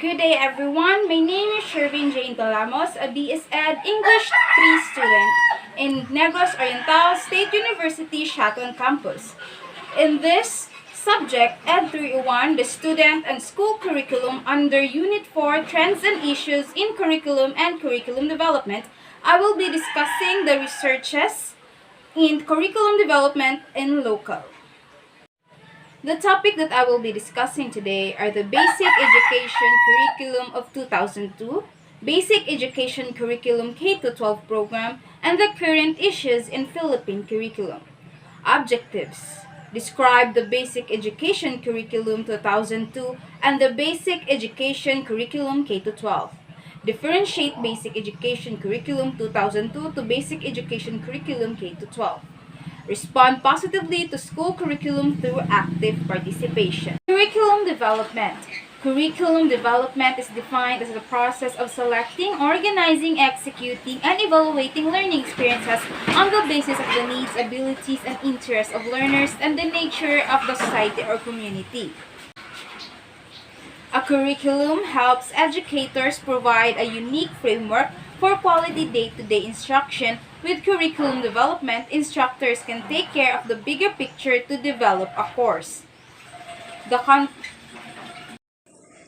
Good day everyone, my name is Shervin Jane Talamos, a BS Ed English 3 student in Negros Oriental State University, Shaton Campus. In this subject, ED301, the student and school curriculum under Unit 4, Trends and Issues in Curriculum and Curriculum Development, I will be discussing the researches in curriculum development in local. The topic that I will be discussing today are the Basic Education Curriculum of 2002, Basic Education Curriculum K-12 program, and the current issues in Philippine curriculum. Objectives: describe the Basic Education Curriculum 2002 and the Basic Education Curriculum K-12. Differentiate Basic Education Curriculum 2002 to Basic Education Curriculum K-12. Respond positively to school curriculum through active participation. Curriculum development. Curriculum development is defined as the process of selecting, organizing, executing, and evaluating learning experiences on the basis of the needs, abilities, and interests of learners and the nature of the society or community. A curriculum helps educators provide a unique framework for quality day-to-day instruction. With curriculum development, instructors can take care of the bigger picture to develop a course.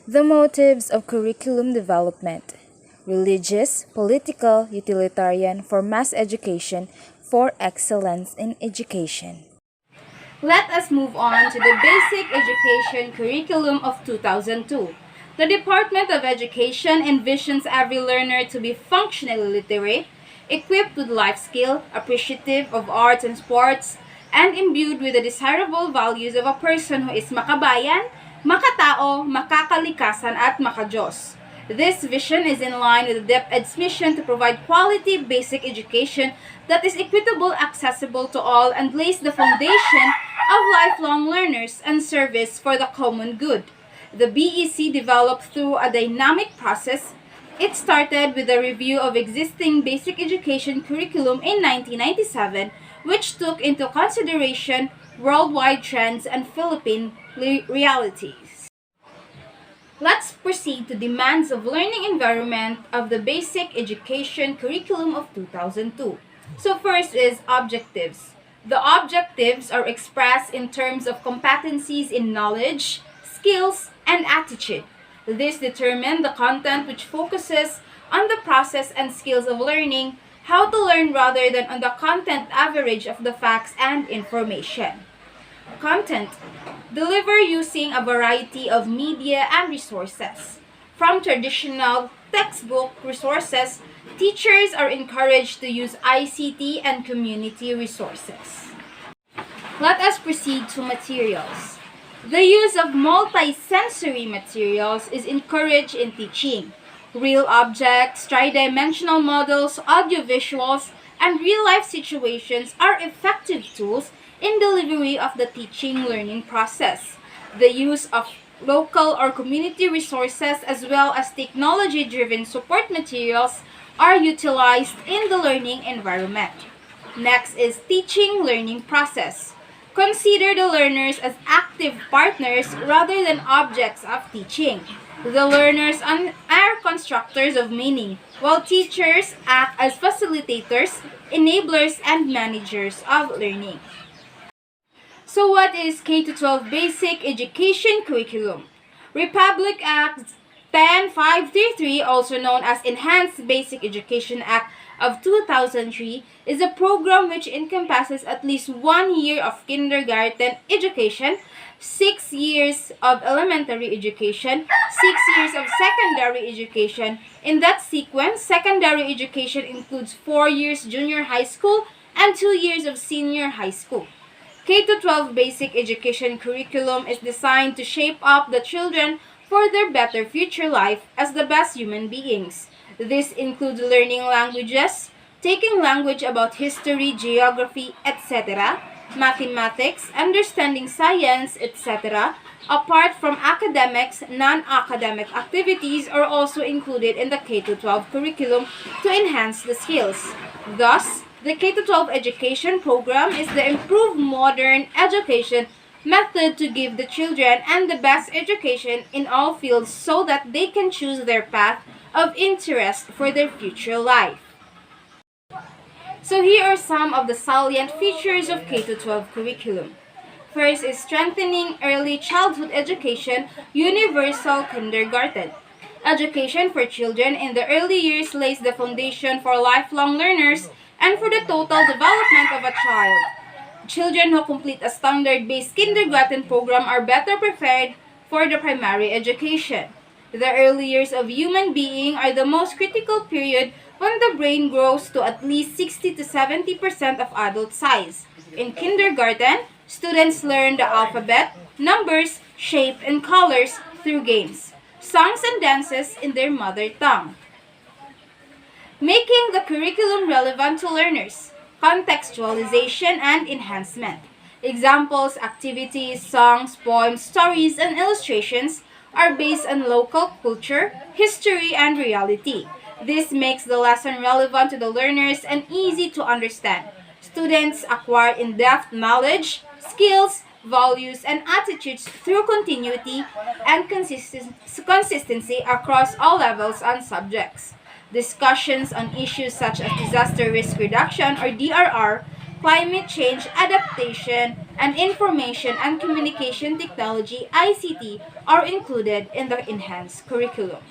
The motives of curriculum development: religious, political, utilitarian, for mass education, for excellence in education. Let us move on to the Basic Education Curriculum of 2002. The Department of Education envisions every learner to be functionally literate, equipped with life skill, appreciative of arts and sports, and imbued with the desirable values of a person who is makabayan, makatao, makakalikasan, at makajos. This vision is in line with the DepEd's mission to provide quality basic education that is equitable, accessible to all, and lays the foundation of lifelong learners and service for the common good. The BEC developed through a dynamic process. It started with a review of existing basic education curriculum in 1997, which took into consideration worldwide trends and Philippine realities. Let's proceed to demands of learning environment of the Basic Education Curriculum of 2002. So first is objectives. The objectives are expressed in terms of competencies in knowledge, skills, and attitude. This determines the content, which focuses on the process and skills of learning, how to learn, rather than on the content average of the facts and information. Content: deliver using a variety of media and resources. From traditional textbook resources, teachers are encouraged to use ICT and community resources. Let us proceed to materials. The use of multi-sensory materials is encouraged in teaching. Real objects, tridimensional models, audiovisuals, and real-life situations are effective tools in delivery of the teaching-learning process. The use of local or community resources as well as technology-driven support materials are utilized in the learning environment. Next is teaching-learning process. Consider the learners as active partners rather than objects of teaching. The learners are constructors of meaning, while teachers act as facilitators, enablers, and managers of learning. So what is K-12 Basic Education Curriculum? Republic Act 10533, also known as Enhanced Basic Education Act of 2003, is a program which encompasses at least 1 year of kindergarten education, 6 years of elementary education, 6 years of secondary education. In that sequence, secondary education includes 4 years junior high school and 2 years of senior high school. K-12 Basic Education Curriculum is designed to shape up the children for their better future life as the best human beings. This includes learning languages, taking language about history, geography, etc., mathematics, understanding science, etc. Apart from academics, non-academic activities are also included in the K-12 curriculum to enhance the skills. Thus, the K-12 education program is the improved modern education method to give the children and the best education in all fields so that they can choose their path of interest for their future life. So here are some of the salient features of K-12 curriculum. First is strengthening early childhood education, universal kindergarten. Education for children in the early years lays the foundation for lifelong learners and for the total development of a child. Children who complete a standard-based kindergarten program are better prepared for the primary education. The early years of human being are the most critical period when the brain grows to at least 60 to 70% of adult size. In kindergarten, students learn the alphabet, numbers, shape, and colors through games, songs, and dances in their mother tongue. Making the curriculum relevant to learners, contextualization and enhancement. Examples, activities, songs, poems, stories, and illustrations are based on local culture, history, and reality. This makes the lesson relevant to the learners and easy to understand. Students acquire in-depth knowledge, skills, values, and attitudes through continuity and consistency across all levels and subjects. Discussions on issues such as disaster risk reduction or DRR, climate change adaptation, and information and communication technology ICT are included in the enhanced curriculum.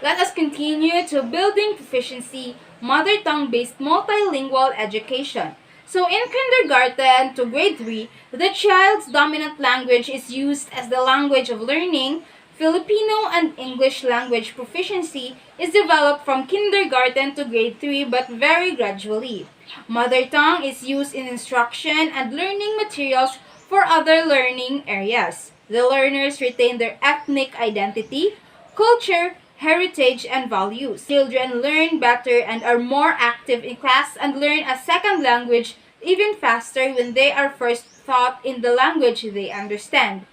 Let us continue to building proficiency, mother tongue-based multilingual education. So in kindergarten to grade 3, the child's dominant language is used as the language of learning. Filipino and English language proficiency is developed from kindergarten to grade 3 but very gradually. Mother tongue is used in instruction and learning materials for other learning areas. The learners retain their ethnic identity, culture, heritage, and values. Children learn better and are more active in class and learn a second language even faster when they are first taught in the language they understand.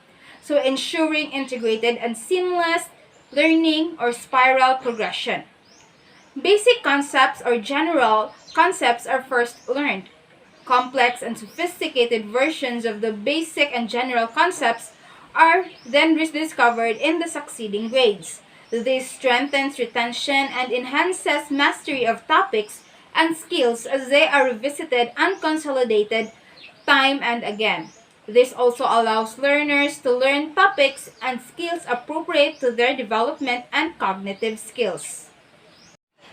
So ensuring integrated and seamless learning or spiral progression. Basic concepts or general concepts are first learned. Complex and sophisticated versions of the basic and general concepts are then rediscovered in the succeeding grades. This strengthens retention and enhances mastery of topics and skills as they are revisited and consolidated time and again. This also allows learners to learn topics and skills appropriate to their development and cognitive skills.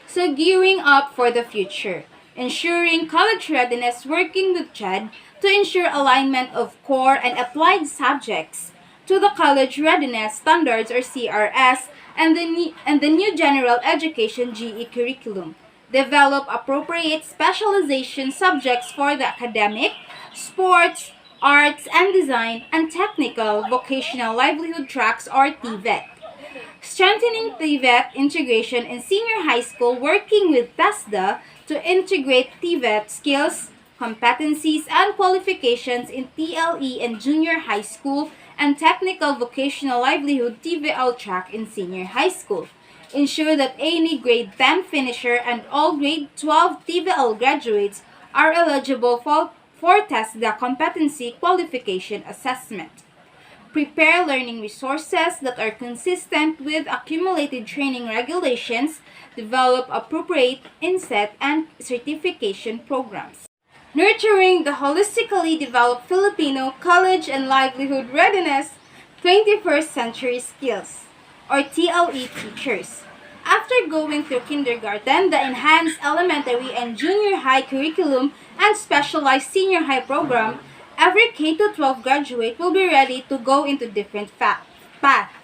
So gearing up for the future. Ensuring college readiness, working with CHED to ensure alignment of core and applied subjects to the college readiness standards or CRS and the new general education GE curriculum. Develop appropriate specialization subjects for the academic, sports, arts and design, and technical vocational livelihood tracks or TVET. Strengthening TVET integration in senior high school, working with TESDA to integrate TVET skills, competencies, and qualifications in TLE in junior high school and technical vocational livelihood TVL track in senior high school. Ensure that any grade 10 finisher and all grade 12 TVL graduates are eligible for TESDA competency qualification assessment. Prepare learning resources that are consistent with accumulated training regulations. Develop appropriate inset and certification programs. Nurturing the holistically developed Filipino college and livelihood readiness 21st century skills, or TLE teachers. After going through kindergarten, the enhanced elementary and junior high curriculum and specialized senior high program, every K-12 graduate will be ready to go into different paths.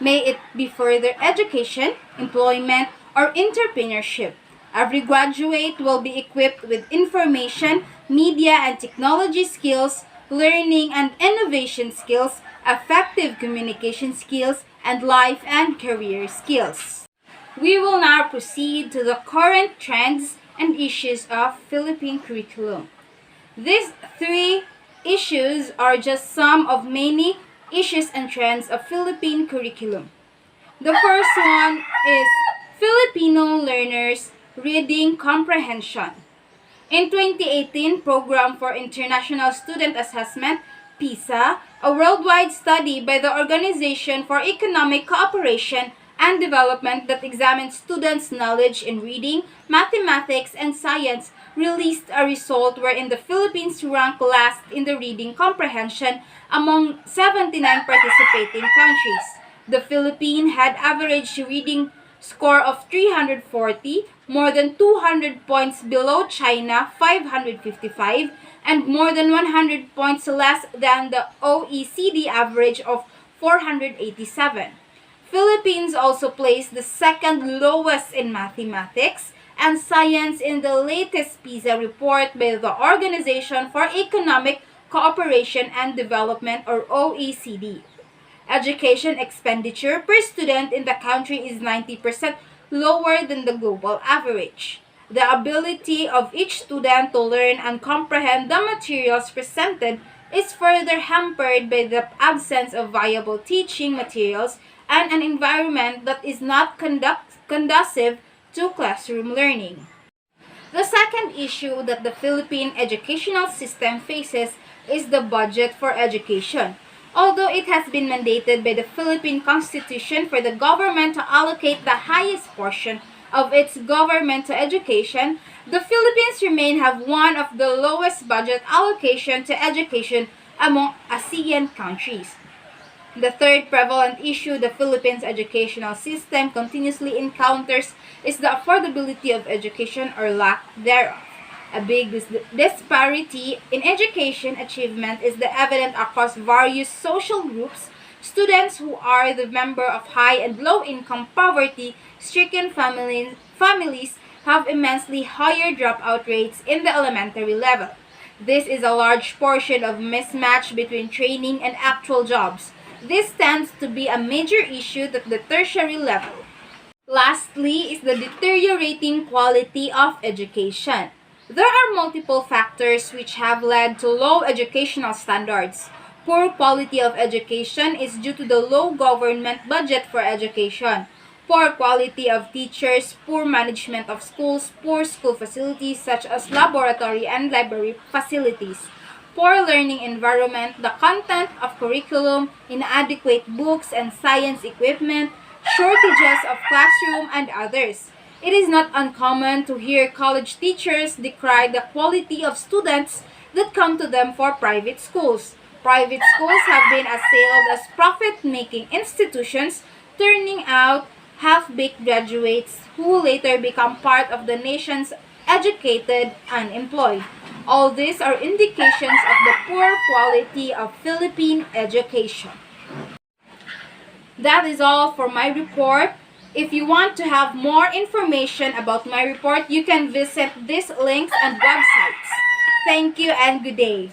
May it be further education, employment, or entrepreneurship. Every graduate will be equipped with information, media and technology skills, learning and innovation skills, effective communication skills, and life and career skills. We will now proceed to the current trends and issues of Philippine curriculum. These three issues are just some of many issues and trends of Philippine curriculum. The first one is Filipino learners reading comprehension. In 2018, Program for International Student Assessment, PISA, a worldwide study by the Organization for Economic Cooperation and Development that examines students' knowledge in reading, mathematics, and science, released a result wherein the Philippines ranked last in the reading comprehension among 79 participating countries. The Philippines had average reading score of 340, more than 200 points below China 555, and more than 100 points less than the OECD average of 487. Philippines also placed the second lowest in mathematics and science in the latest PISA report by the Organization for Economic Cooperation and Development, or OECD. Education expenditure per student in the country is 90% lower than the global average. The ability of each student to learn and comprehend the materials presented is further hampered by the absence of viable teaching materials and an environment that is not conducive to classroom learning. The second issue that the Philippine educational system faces is the budget for education. Although it has been mandated by the Philippine Constitution for the government to allocate the highest portion of its government to education, the Philippines remain have one of the lowest budget allocation to education among ASEAN countries. The third prevalent issue the Philippines educational system continuously encounters is the affordability of education or lack thereof. A big disparity in education achievement is evident across various social groups. Students who are the member of high and low income poverty stricken families have immensely higher dropout rates in the elementary level. This is a large portion of mismatch between training and actual jobs. This tends to be a major issue at the tertiary level. Lastly is the deteriorating quality of education. There are multiple factors which have led to low educational standards. Poor quality of education is due to the low government budget for education. Poor quality of teachers, poor management of schools, poor school facilities such as laboratory and library facilities, poor learning environment, the content of curriculum, inadequate books and science equipment, shortages of classroom, and others. It is not uncommon to hear college teachers decry the quality of students that come to them for private schools. Private schools have been assailed as profit-making institutions, turning out half-baked graduates who later become part of the nation's educated unemployed. All these are indications of the poor quality of Philippine education. That is all for my report. If you want to have more information about my report, you can visit these links and websites. Thank you and good day.